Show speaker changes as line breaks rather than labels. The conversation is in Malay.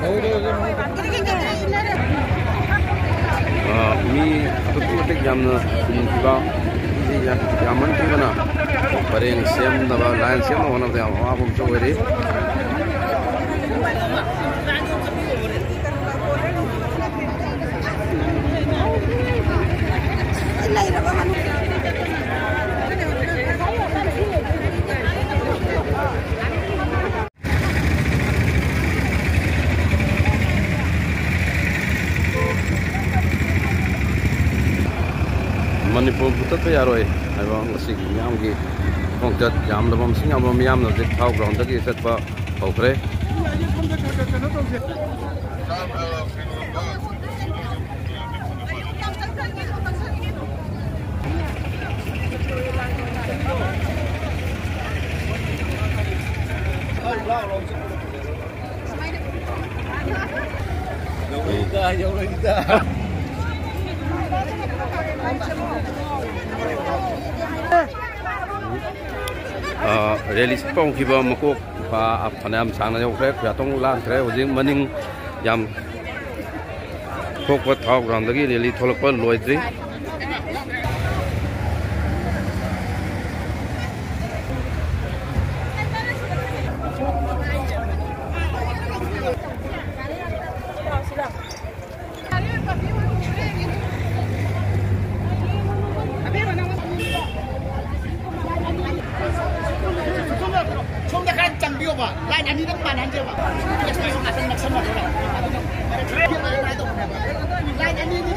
Mi betul-betul jamnya juga zaman itu mana bareng siam daba lain siam mana dia apa pun coba ini Manipur putat pa yaroi aibang asig yam gi kongtat yam labam sing yam yam no dik thau ground taki set pa hokre rally sepong kiba makuk pa aphanam sangna yo kre khyatong lan kre ujing maning yam kokwa thau ground dagi rally tholak pa loidri
lain ani nak mana aja pak? Lain ani ni